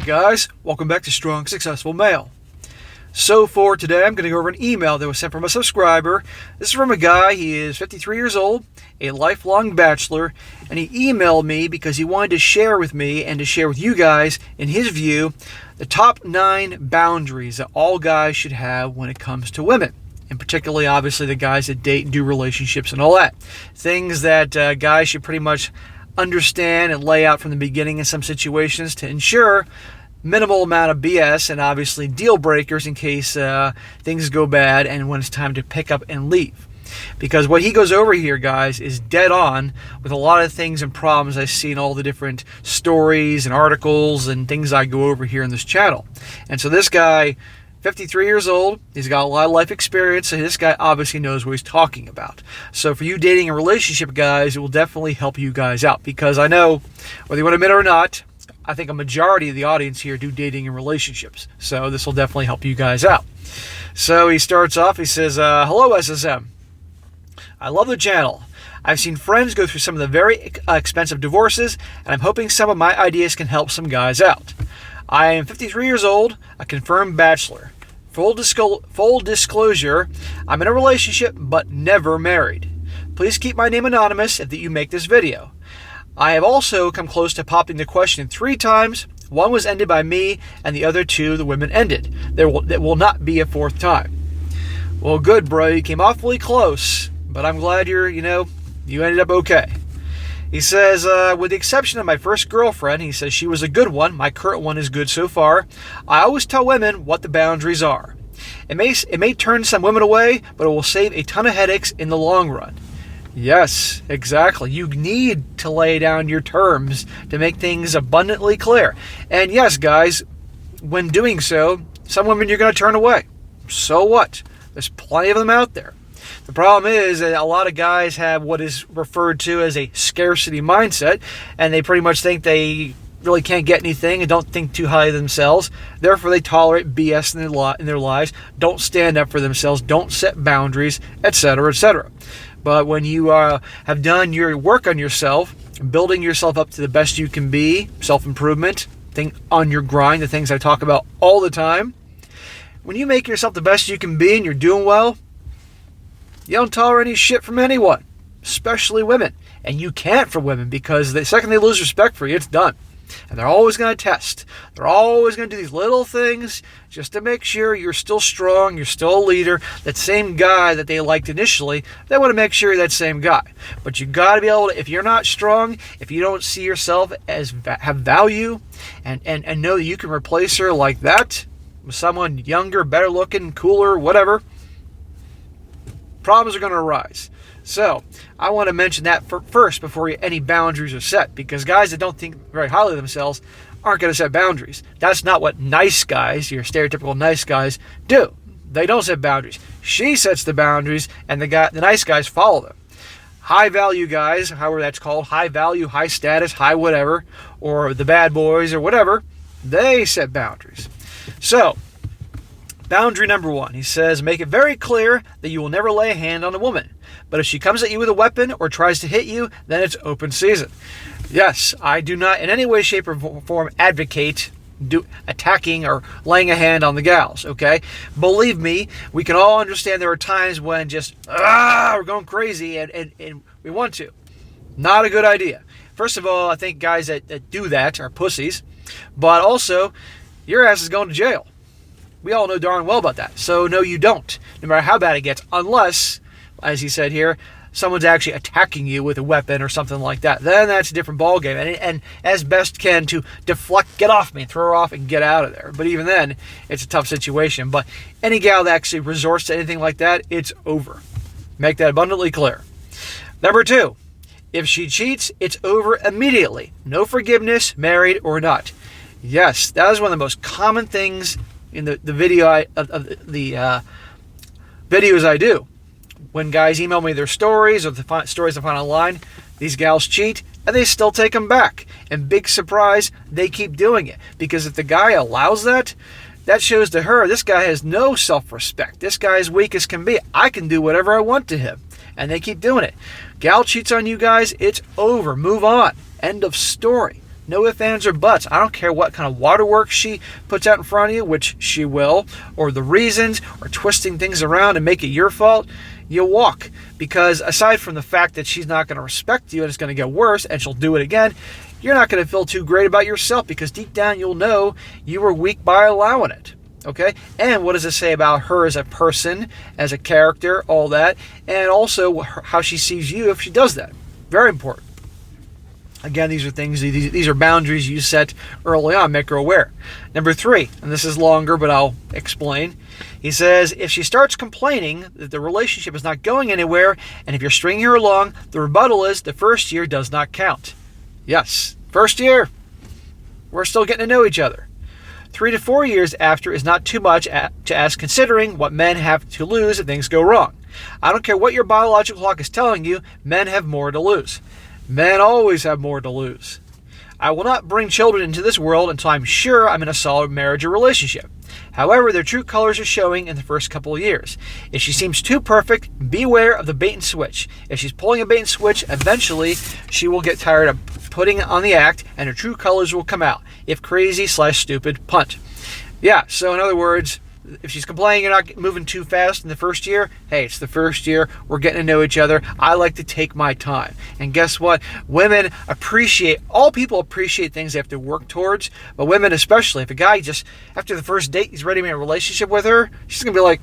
guys, welcome back to Strong Successful Male. So for today, I'm going to go over an email that was sent from a subscriber. This is from a guy. He is 53 years old, a lifelong bachelor, and he emailed me because he wanted to share with me and to share with you guys, in his view, the top 9 boundaries that all guys should have when it comes to women. And particularly, obviously, the guys that date and do relationships and all that. Things that guys should pretty much understand and lay out from the beginning in some situations to ensure minimal amount of BS and obviously deal breakers in case things go bad and when it's time to pick up and leave. Because what he goes over here, guys, is dead on with a lot of things and problems I see in all the different stories and articles and things I go over here in this channel. And so this guy, 53 years old, he's got a lot of life experience, and this guy obviously knows what he's talking about. So for you dating a relationship guys, it will definitely help you guys out, because I know, whether you want to admit it or not, I think a majority of the audience here do dating and relationships. So this will definitely help you guys out. So he starts off, he says, hello SSM. I love the channel. I've seen friends go through some of the very expensive divorces, and I'm hoping some of my ideas can help some guys out. I am 53 years old, a confirmed bachelor. Full disclosure, I'm in a relationship but never married. Please keep my name anonymous if you make this video. I have also come close to popping the question 3 times. One was ended by me, and the other 2 the women ended. There will not be a 4th time. Well, good, bro. You came awfully close, but I'm glad you ended up okay. He says, with the exception of my first girlfriend, he says she was a good one. My current one is good so far. I always tell women what the boundaries are. It may turn some women away, but it will save a ton of headaches in the long run. Yes, exactly. You need to lay down your terms to make things abundantly clear. And yes, guys, when doing so, some women you're going to turn away. So what? There's plenty of them out there. The problem is that a lot of guys have what is referred to as a scarcity mindset, and they pretty much think they really can't get anything and don't think too highly of themselves. Therefore, they tolerate BS in their lives, don't stand up for themselves, don't set boundaries, etc., etc. But when you have done your work on yourself, building yourself up to the best you can be, self-improvement, on your grind, the things I talk about all the time, when you make yourself the best you can be and you're doing well, you don't tolerate any shit from anyone, especially women. And you can't for women, because the second they lose respect for you, it's done. And they're always going to test. They're always going to do these little things just to make sure you're still strong, you're still a leader. That same guy that they liked initially, they want to make sure you're that same guy. But you got to be able to, if you're not strong, if you don't see yourself as have value and know that you can replace her like that with someone younger, better looking, cooler, whatever, problems are going to arise. So I want to mention that first before any boundaries are set, because guys that don't think very highly of themselves aren't going to set boundaries. That's not what nice guys, your stereotypical nice guys, do. They don't set boundaries. She sets the boundaries, and the nice guys follow them. High value guys, however that's called, high value, high status, high whatever, or the bad boys or whatever, they set boundaries. So boundary number 1, he says, make it very clear that you will never lay a hand on a woman. But if she comes at you with a weapon or tries to hit you, then it's open season. Yes, I do not in any way, shape, or form advocate attacking or laying a hand on the gals, okay? Believe me, we can all understand there are times when just, we're going crazy and we want to. Not a good idea. First of all, I think guys that do that are pussies. But also, your ass is going to jail. We all know darn well about that. So no, you don't, no matter how bad it gets, unless, as he said here, someone's actually attacking you with a weapon or something like that. Then that's a different ballgame. And as best can to deflect, get off me, throw her off and get out of there. But even then, it's a tough situation. But any gal that actually resorts to anything like that, it's over. Make that abundantly clear. Number 2, if she cheats, it's over immediately. No forgiveness, married or not. Yes, that is one of the most common things in the videos I do. When guys email me their stories or the stories I find online, these gals cheat and they still take them back. And big surprise, they keep doing it. Because if the guy allows that, that shows to her this guy has no self-respect. This guy is weak as can be. I can do whatever I want to him. And they keep doing it. Gal cheats on you guys, it's over. Move on. End of story. No ifs, ands, or buts. I don't care what kind of waterworks she puts out in front of you, which she will, or the reasons, or twisting things around and make it your fault. You walk. Because aside from the fact that she's not going to respect you and it's going to get worse and she'll do it again, you're not going to feel too great about yourself because deep down you'll know you were weak by allowing it. Okay? And what does it say about her as a person, as a character, all that, and also how she sees you if she does that. Very important. Again, these are things, these are boundaries you set early on, make her aware. Number 3, and this is longer, but I'll explain. He says, if she starts complaining that the relationship is not going anywhere, and if you're stringing her along, the rebuttal is the first year does not count. Yes, first year, we're still getting to know each other. 3 to 4 years after is not too much to ask, considering what men have to lose if things go wrong. I don't care what your biological clock is telling you, men have more to lose. Men always have more to lose. I will not bring children into this world until I'm sure I'm in a solid marriage or relationship. However, their true colors are showing in the first couple of years. If she seems too perfect, beware of the bait and switch. If she's pulling a bait and switch, eventually she will get tired of putting on the act and her true colors will come out. If crazy/stupid, punt. Yeah, so in other words, if she's complaining you're not moving too fast in the first year, hey, it's the first year. We're getting to know each other. I like to take my time. And guess what? Women appreciate, all people appreciate things they have to work towards, but women especially. If a guy just, after the first date, he's ready to be in a relationship with her, she's going to be like,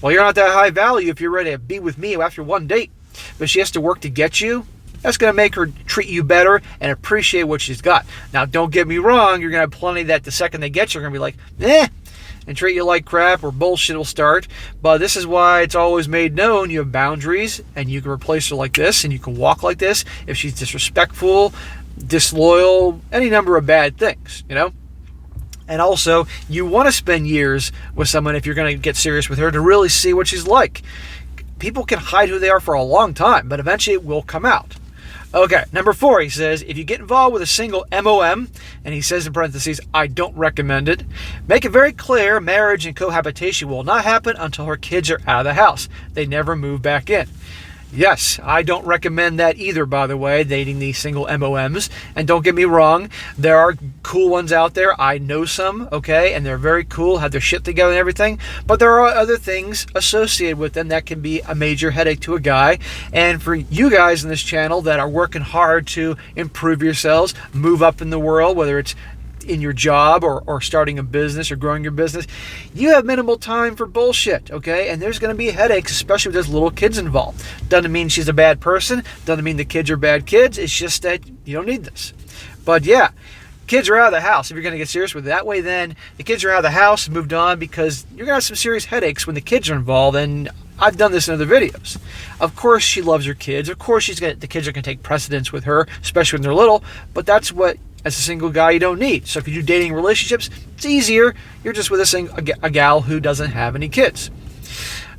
well, you're not that high value if you're ready to be with me after one date. But she has to work to get you. That's going to make her treat you better and appreciate what she's got. Now, don't get me wrong. You're going to have plenty that the second they get you, are going to be like, and treat you like crap or bullshit will start. But this is why it's always made known you have boundaries and you can replace her like this and you can walk like this if she's disrespectful, disloyal, any number of bad things, you know? And also, you want to spend years with someone if you're going to get serious with her to really see what she's like. People can hide who they are for a long time, but eventually it will come out. Okay, number 4, he says, if you get involved with a single MOM, and he says in parentheses, I don't recommend it, make it very clear marriage and cohabitation will not happen until her kids are out of the house. They never move back in. Yes, I don't recommend that either, by the way, dating these single MOMs. And don't get me wrong, there are cool ones out there. I know some, okay, and they're very cool, have their shit together and everything. But there are other things associated with them that can be a major headache to a guy. And for you guys in this channel that are working hard to improve yourselves, move up in the world, whether it's in your job or starting a business or growing your business, you have minimal time for bullshit, okay? And there's going to be headaches, especially with there's little kids involved. Doesn't mean she's a bad person. Doesn't mean the kids are bad kids. It's just that you don't need this. But yeah, kids are out of the house. If you're going to get serious with it that way, then the kids are out of the house and moved on because you're going to have some serious headaches when the kids are involved. And I've done this in other videos. Of course she loves her kids. Of course the kids are going to take precedence with her, especially when they're little. But that's what, as a single guy, you don't need. So if you do dating relationships, it's easier. You're just with a gal who doesn't have any kids.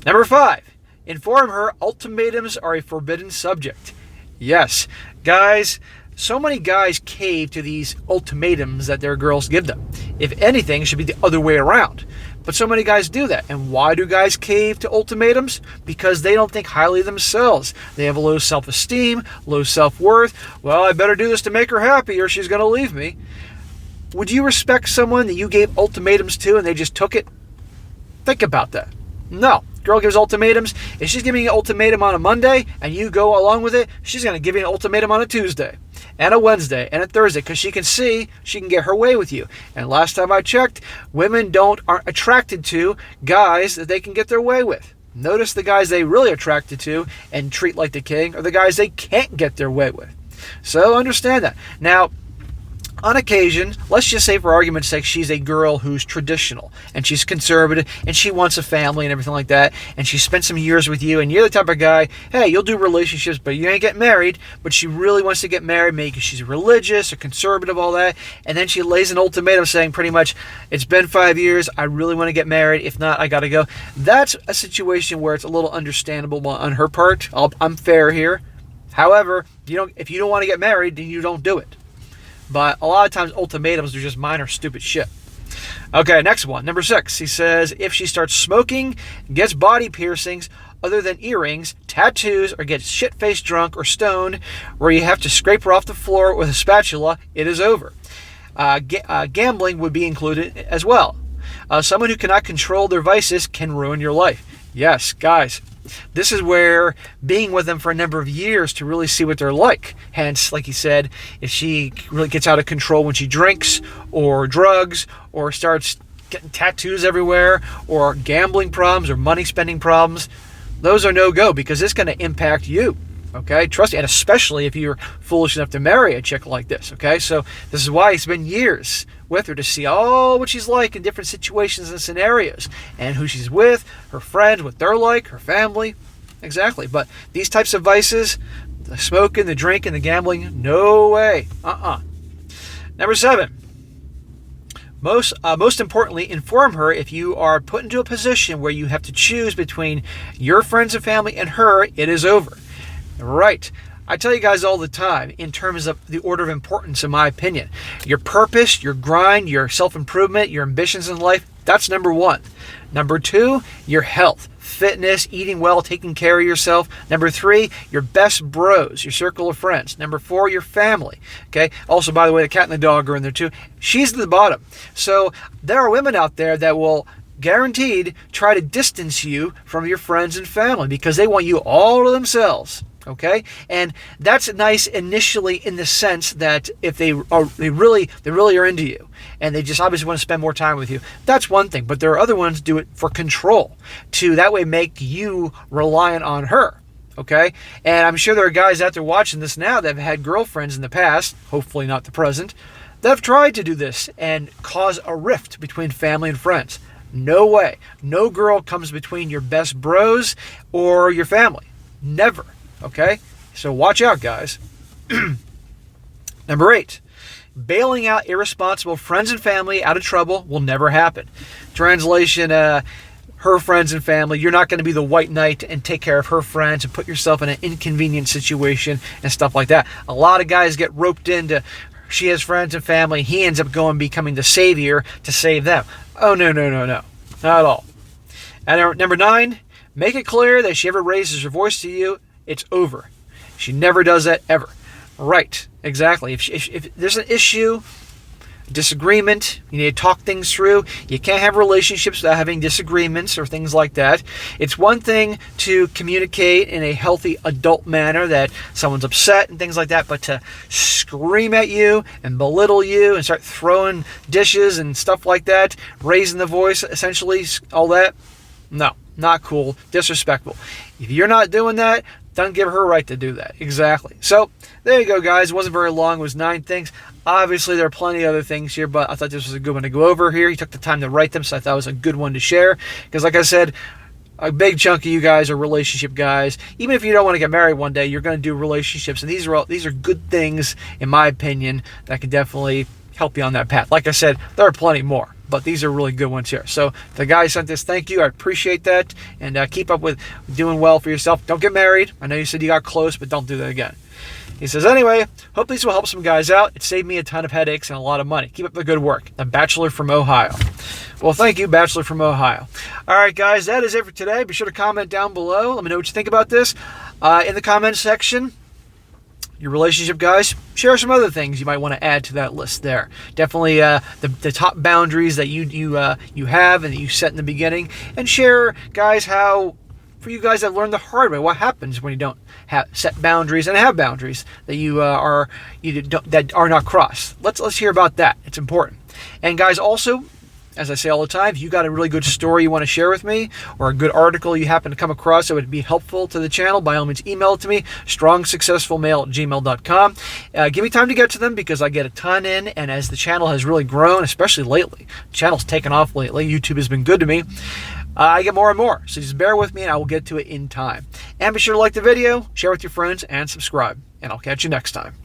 Number 5, inform her ultimatums are a forbidden subject. Yes, guys, so many guys cave to these ultimatums that their girls give them. If anything, it should be the other way around. But so many guys do that. And why do guys cave to ultimatums? Because they don't think highly of themselves. They have a low self-esteem, low self-worth. Well, I better do this to make her happy or she's going to leave me. Would you respect someone that you gave ultimatums to and they just took it? Think about that. No. Girl gives ultimatums. If she's giving you an ultimatum on a Monday and you go along with it, she's going to give you an ultimatum on a Tuesday and a Wednesday and a Thursday because she can see she can get her way with you. And last time I checked, women aren't attracted to guys that they can get their way with. Notice the guys they really attracted to and treat like the king are the guys they can't get their way with. So understand that. Now, on occasion, let's just say for argument's sake, she's a girl who's traditional and she's conservative and she wants a family and everything like that. And she spent some years with you and you're the type of guy, hey, you'll do relationships, but you ain't get married. But she really wants to get married, maybe because she's religious or conservative, all that. And then she lays an ultimatum saying pretty much, it's been 5 years. I really want to get married. If not, I got to go. That's a situation where it's a little understandable on her part. I'm fair here. However, if you don't want to get married, then you don't do it. But a lot of times ultimatums are just minor stupid shit. Okay, next one. Number 6. He says, if she starts smoking, gets body piercings other than earrings, tattoos, or gets shit-faced drunk or stoned where you have to scrape her off the floor with a spatula, it is over. Gambling would be included as well. Someone who cannot control their vices can ruin your life. Yes, guys, this is where being with them for a number of years to really see what they're like. Hence, like he said, if she really gets out of control when she drinks or drugs or starts getting tattoos everywhere or gambling problems or money spending problems, those are no-go because it's going to impact you. Okay, trust me, and especially if you're foolish enough to marry a chick like this. Okay, so this is why it's been years with her to see all what she's like in different situations and scenarios, and who she's with, her friends, what they're like, her family, exactly. But these types of vices, the smoking, the drinking, the gambling, no way. Number 7. Most importantly, inform her if you are put into a position where you have to choose between your friends and family and her, it is over. Right. I tell you guys all the time, in terms of the order of importance, in my opinion, your purpose, your grind, your self-improvement, your ambitions in life, that's number 1. Number 2, your health, fitness, eating well, taking care of yourself. Number 3, your best bros, your circle of friends. Number 4, your family. Okay. Also, by the way, the cat and the dog are in there too. She's at the bottom. So there are women out there that will guaranteed try to distance you from your friends and family because they want you all to themselves. Okay, and that's nice initially in the sense that if they really are into you and they just obviously want to spend more time with you, that's one thing. But there are other ones do it for control, to that way make you reliant on her. Okay, and I'm sure there are guys out there watching this now that have had girlfriends in the past, hopefully not the present, that have tried to do this and cause a rift between family and friends. No way. No girl comes between your best bros or your family. Never. Okay? So watch out, guys. Number 8. Bailing out irresponsible friends and family out of trouble will never happen. Translation, her friends and family, you're not going to be the white knight and take care of her friends and put yourself in an inconvenient situation and stuff like that. A lot of guys get roped into, she has friends and family, he ends up becoming the savior to save them. Oh, no. Not at all. And number 9, make it clear that if she ever raises her voice to you, it's over. She never does that ever. Right, exactly. If there's an issue, disagreement, you need to talk things through. You can't have relationships without having disagreements or things like that. It's one thing to communicate in a healthy adult manner that someone's upset and things like that, but to scream at you and belittle you and start throwing dishes and stuff like that, raising the voice, essentially, all that, no, not cool, disrespectful. If you're not doing that, don't give her a right to do that. Exactly. So, there you go, guys. It wasn't very long. It was 9 things. Obviously, there are plenty of other things here, but I thought this was a good one to go over here. He took the time to write them, so I thought it was a good one to share. Because, like I said, a big chunk of you guys are relationship guys. Even if you don't want to get married one day, you're going to do relationships. And these are good things, in my opinion, that can definitely help you on that path. Like I said, there are plenty more, but these are really good ones here. So the guy sent this, thank you. I appreciate that. And keep up with doing well for yourself. Don't get married. I know you said you got close, but don't do that again. He says, anyway, hope these will help some guys out. It saved me a ton of headaches and a lot of money. Keep up the good work. The Bachelor from Ohio. Well, thank you, Bachelor from Ohio. All right, guys, that is it for today. Be sure to comment down below. Let me know what you think about this. In the comment section, your relationship guys, share some other things you might want to add to that list there. Definitely the top boundaries that you have and that you set in the beginning. And share, guys, how, for you guys that learned the hard way, what happens when you don't set boundaries and have boundaries that that are not crossed. Let's hear about that. It's important. And guys, also, as I say all the time, if you got a really good story you want to share with me or a good article you happen to come across that would be helpful to the channel, by all means, email it to me, strongsuccessfulmale@gmail.com. Give me time to get to them because I get a ton in, and as the channel has really grown, especially lately, the channel's taken off lately, YouTube has been good to me, I get more and more. So just bear with me and I will get to it in time. And be sure to like the video, share with your friends, and subscribe. And I'll catch you next time.